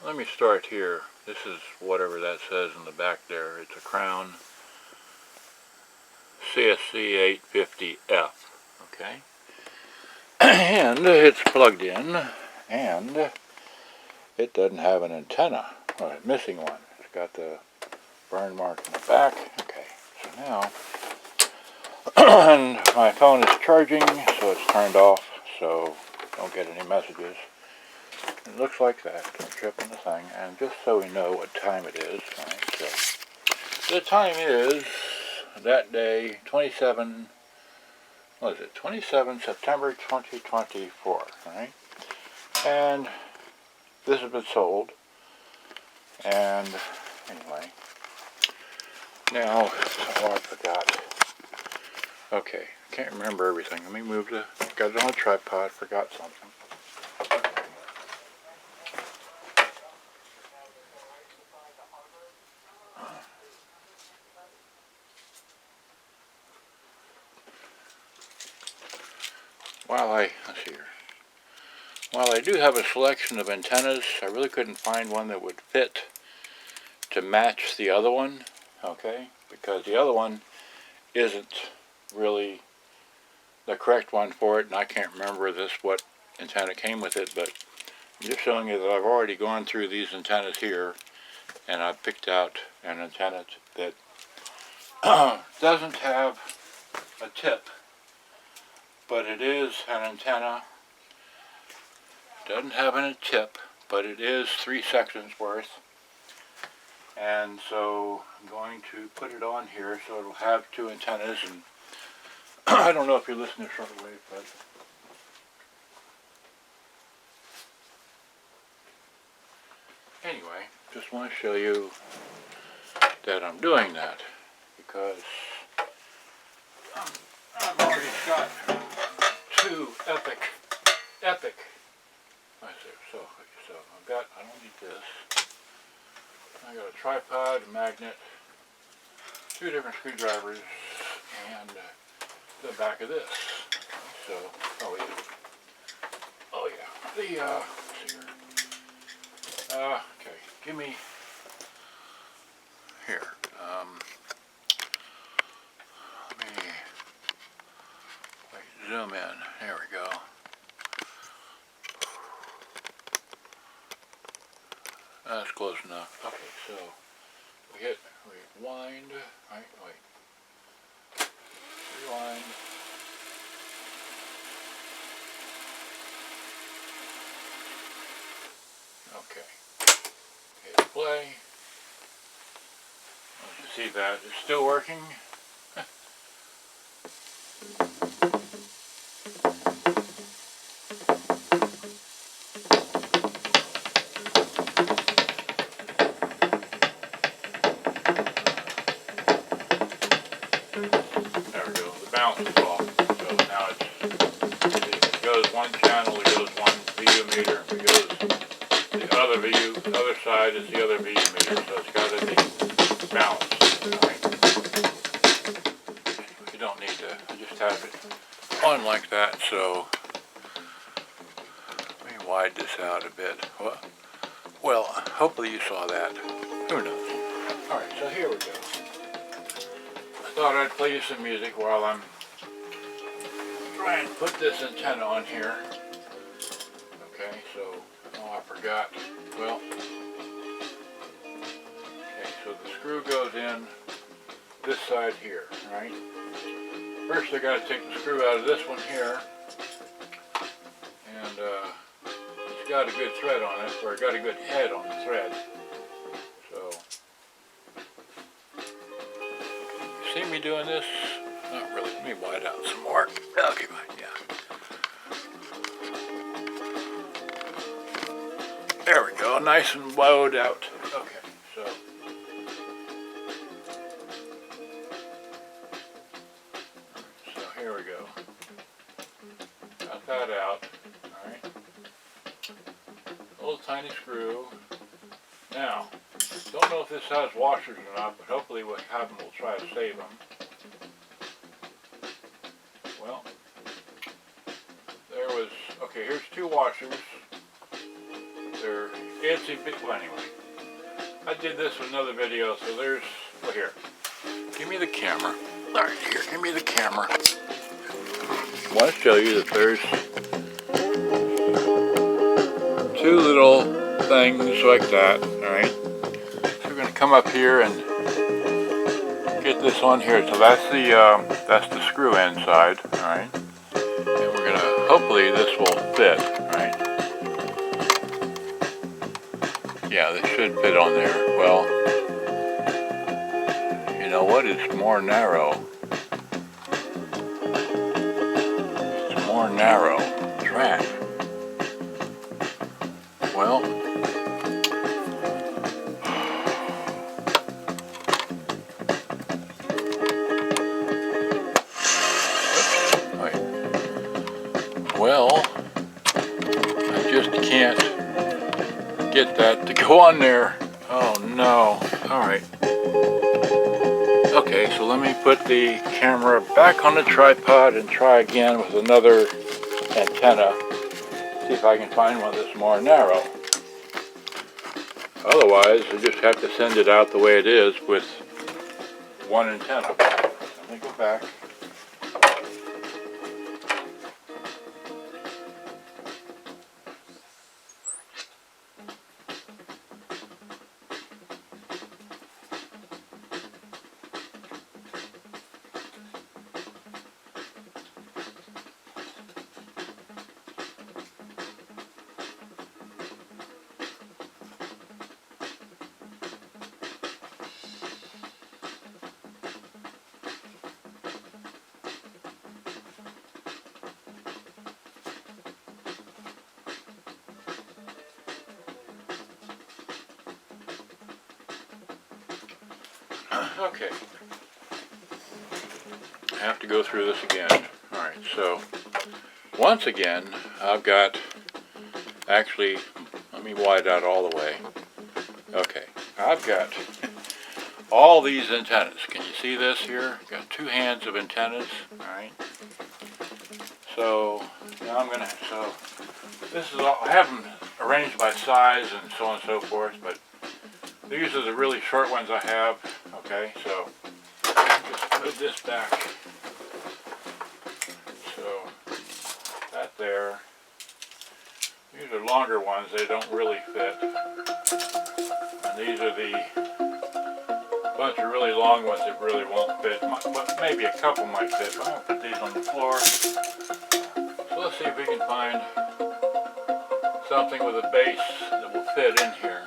Let me start here. This is whatever that says in the back there. It's a Crown CSC-850F. Okay? And it's plugged in, and it doesn't have an antenna. Well, it's missing one. It's got the burn mark in the back. Okay, so now, and my phone is charging, so it's turned off, so don't get any messages. It looks like that. Don't trip on the thing. And just so we know what time it is, right, so the time is that day, 27 September 2024, right? And this has been sold. And anyway, now, oh, I forgot. Okay, can't remember everything. Let me move got it on a tripod, forgot something. Let's see here. While I do have a selection of antennas, I really couldn't find one that would fit to match the other one, okay? Because the other one isn't really the correct one for it, and I can't remember what antenna came with it, but I'm just showing you that I've already gone through these antennas here, and I've picked out an antenna that doesn't have a tip, but it is an antenna. Doesn't have a tip, but it is 3 sections worth. And so I'm going to put it on here so it'll have 2 antennas. And I don't know if you're listening to shortwave, but anyway, just want to show you that I'm doing that because I've already got 2 epic. I don't need this. I got a tripod, a magnet, 2 different screwdrivers, and the back of this. So, let's see here. Okay, give me here. Let me zoom in. There we go. That's close enough. Okay, so we wind, right, rewind. Okay, hit play. You see that it's still working. There we go, the balance is off. So now it goes one channel, it goes one VU meter, it goes the other side is the other VU meter, so it's got to be balanced. Right? You don't need to, I just have it on like that, so let me widen this out a bit. Well, hopefully you saw that. Who knows? Alright, so here we go. I thought I'd play you some music while I'm trying to put this antenna on here. Okay, so, oh, I forgot. Well, okay, so the screw goes in this side here, right? First I got to take the screw out of this one here, and it's got a good thread on it, or got a good head on the thread. So, you see me doing this? Not really. Let me widen out some more. Okay, yeah. There we go, nice and bowed out. Okay, so here we go. Got that out. Alright. A little tiny screw. Now, don't know if this has washers or not, but hopefully what happens, we'll try to save them. Well, okay, here's 2 washers. They're well, anyway, I did this with another video, so there's, well, here, give me the camera. All right, here, give me the camera. I want to show you that there's two little things like that, all right? So we're going to come up here and get this on here. So that's the screw end side, all right? And we're going to, hopefully this will fit, right? Yeah, this should fit on there. Well, you know what? It's more narrow. It's more narrow track. Well, well, I just can't get that to go on there. Oh no. Alright. Okay, so let me put the camera back on the tripod and try again with another antenna. See if I can find one that's more narrow. Otherwise, I just have to send it out the way it is with one antenna. Let me go back. Okay, I have to go through this again. Alright, so once again, I've got, actually, let me wide out all the way. Okay, I've got all these antennas. Can you see this here? Got two hands of antennas, alright. So now I'm going to, so this is all, I have them arranged by size and so on and so forth, but these are the really short ones I have. Okay, so just put this back. So that there. These are longer ones, they don't really fit. And these are the bunch of really long ones that really won't fit. But maybe a couple might fit, but I'm going to put these on the floor. So let's see if we can find something with a base that will fit in here.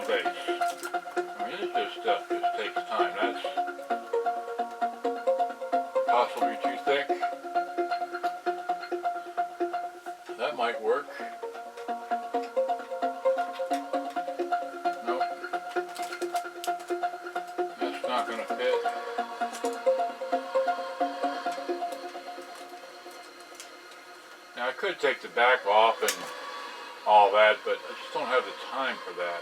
Base. I mean, this stuff just takes time. That's possibly too thick. That might work. Nope. That's not going to fit. Now I could take the back off and all that, but I just don't have the time for that.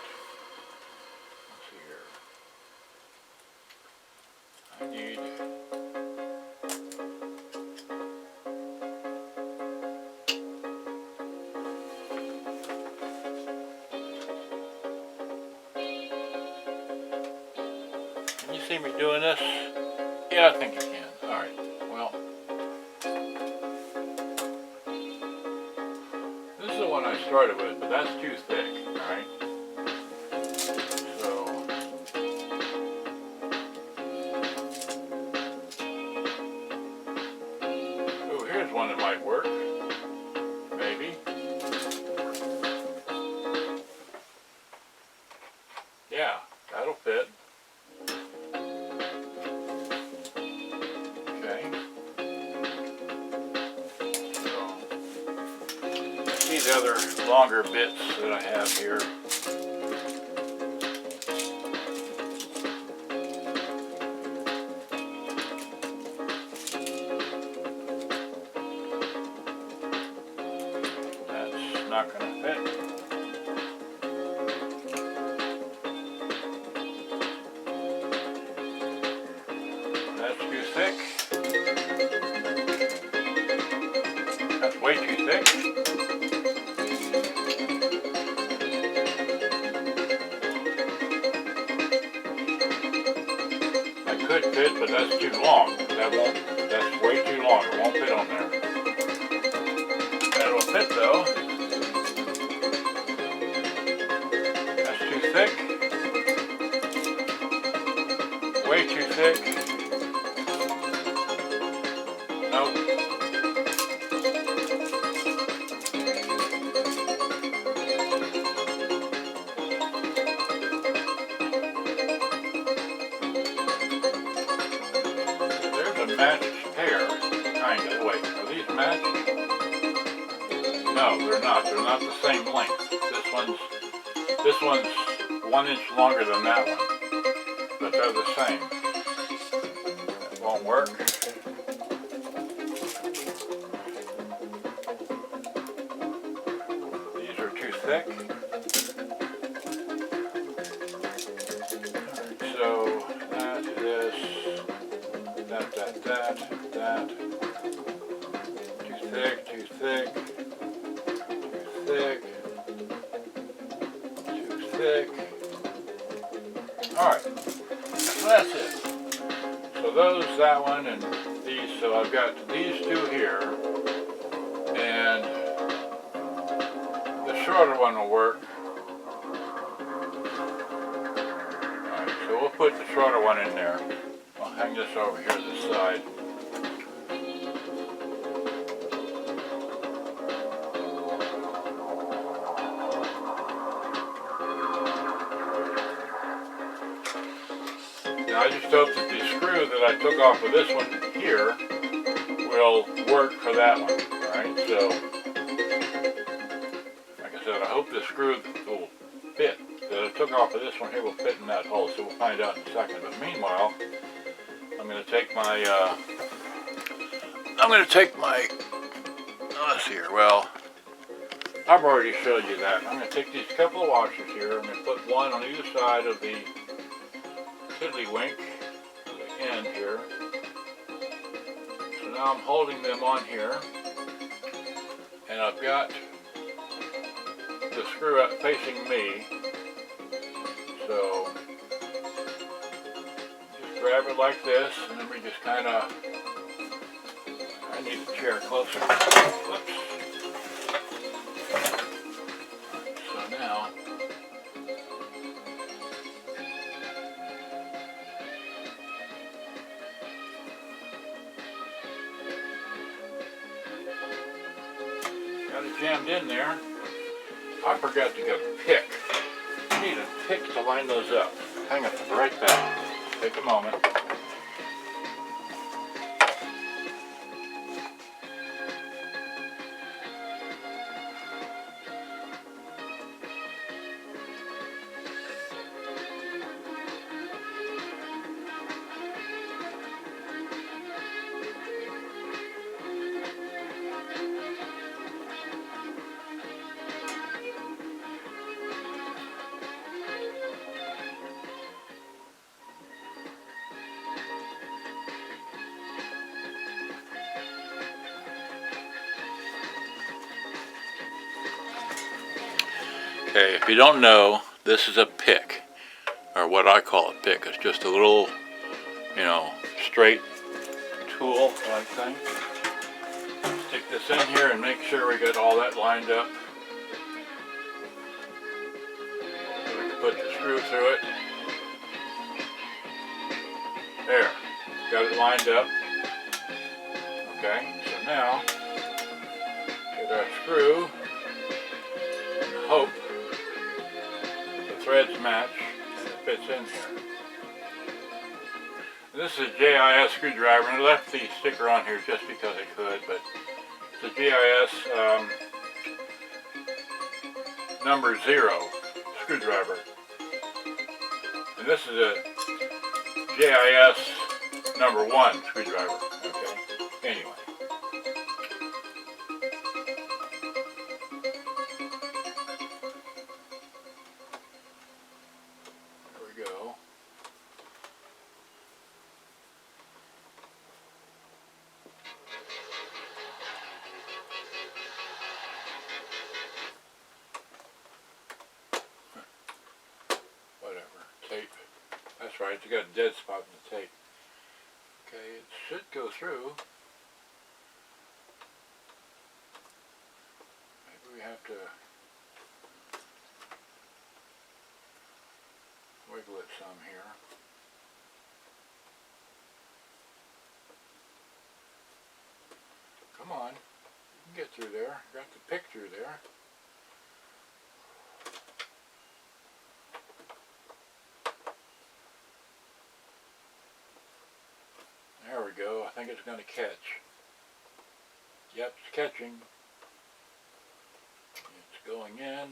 Can you see me doing this? Yeah, I think you can. Alright, well, this is the one I started with, but that's too thick, alright? One that might work, maybe. Yeah, that'll fit. Okay. So, these other longer bits that I have here. Not going to fit. That's too thick. long. That's way too long. It won't fit on there. That'll fit though. That's too thick. Way too thick. Nope. There's a matched pair, kinda. Wait, are these matched? No, they're not. They're not the same length. This one's 1 inch longer than that one, but they're the same. That won't work. These are too thick. Alright, so that, this, that. Too thick, too thick, too thick, too thick. Alright, so that's it. So those, that one, and these. So I've got these two here, and the shorter one will work. Alright, so we'll put the shorter one in there. I'll hang this over here to the side. Now I just hope that the screw that I took off of this one here will work for that one. Alright, so like I said, I hope the screw will fit that I took off of this one here will fit in that hole, so we'll find out in a second. But meanwhile, I'm going to take my let's see here. Well, I've already showed you that. I'm going to take these couple of washers here. I'm going to put one on either side of the tiddlywink at the end here. So now I'm holding them on here, and I've got the screw up facing me. So just grab it like this, and then we just kind of, I need the chair closer. Whoops. So now, got it jammed in there. I forgot to get a pick. I need a pick to line those up. Hang on, right back. Take a moment. Okay, if you don't know, this is a pick, or what I call a pick. It's just a little, straight tool like thing. Stick this in here and make sure we get all that lined up. So we can put the screw through it. There, got it lined up. Okay, so now, get our screw, and hope threads match and it fits in here. This is a JIS screwdriver, and I left the sticker on here just because I could, but it's a JIS number 0 screwdriver. And this is a JIS number 1 screwdriver. Okay, anyway. Go. Whatever. Tape. That's right, you got a dead spot in the tape. Okay, it should go through. Maybe we have to wiggle it some here. Come on, you can get through there. Got the pick through there. There we go. I think it's going to catch. Yep, it's catching. It's going in.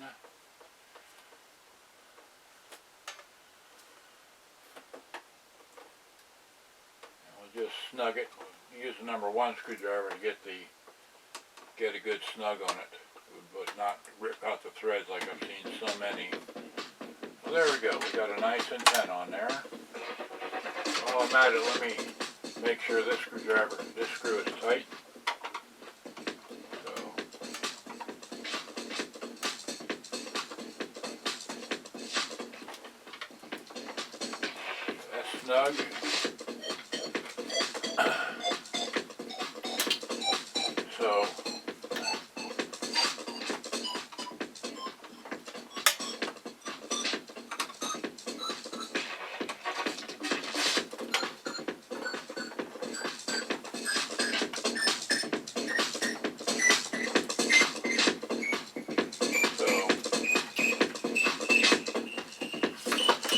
We'll just snug it. We'll use the number 1 screwdriver to get a good snug on it, but not rip out the threads like I've seen so many. Well, there we go. We got a nice antenna on there. While I'm at it, let me make sure this screw is tight. So, that's snug. So,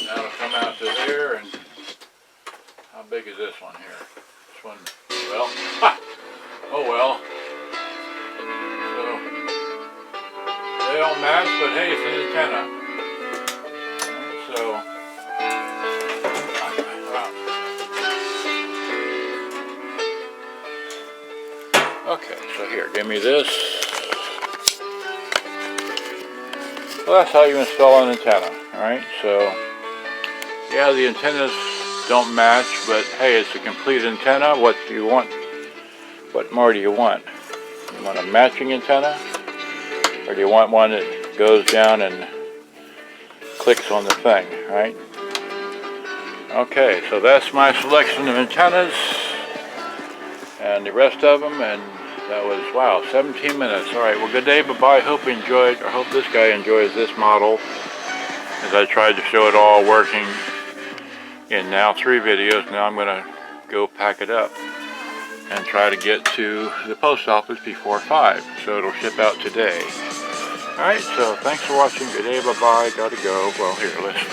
that'll come out to there, and how big is this one here? This one, well, oh well. So, they don't match, but hey, it's an antenna. So, okay, so here, give me this. Well, that's how you install an antenna, alright? So, yeah, the antennas don't match, but hey, it's a complete antenna. What do you want? What more do you want? You want a matching antenna? Or do you want one that goes down and clicks on the thing, right? Okay, so that's my selection of antennas and the rest of them, and that was, wow, 17 minutes. Alright, well, good day, bye-bye. Hope you enjoyed, or hope this guy enjoys this model, as I tried to show it all working in now 3 videos. Now I'm going to go pack it up and try to get to the post office before 5, so it'll ship out today. Alright, so thanks for watching. Good day, bye-bye. Gotta go. Well, here, let's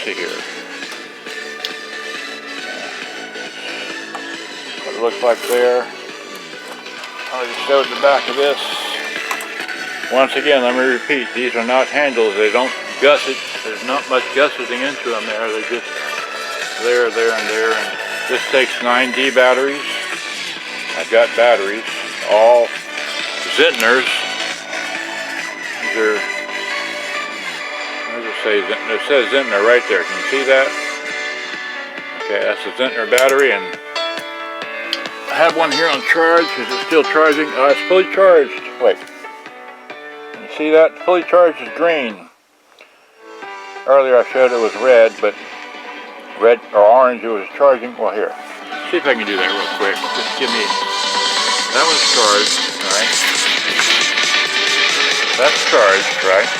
see here. What it looks like there. I just showed the back of this. Once again, let me repeat, these are not handles. They don't gusset. There's not much gusseting into them there. They're just there, and there. And this takes 9D batteries. I've got batteries, all Zintners. These are, what does it say? It says Zintner right there. Can you see that? Okay, that's a Zintner battery, and I have one here on charge. Is it still charging? Oh, it's fully charged. Wait. Can you see that? Fully charged is green. Earlier I showed it was red, but red or orange it was charging. Well, here. See if I can do that real quick. Just give me, that one's charged, alright? That's charged, right?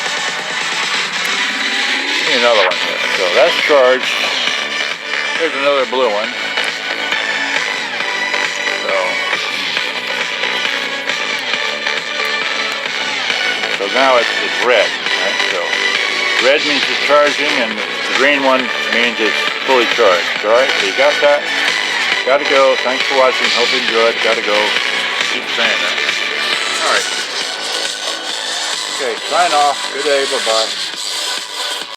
Give me another one here. So that's charged. Here's another blue one. So now it's red, right? So red means it's charging, and the green one means it's fully charged. Alright, so you got that? Gotta go. Thanks for watching. Hope you enjoyed. Gotta go. Keep saying that. Alright. Okay, sign off. Good day. Bye-bye.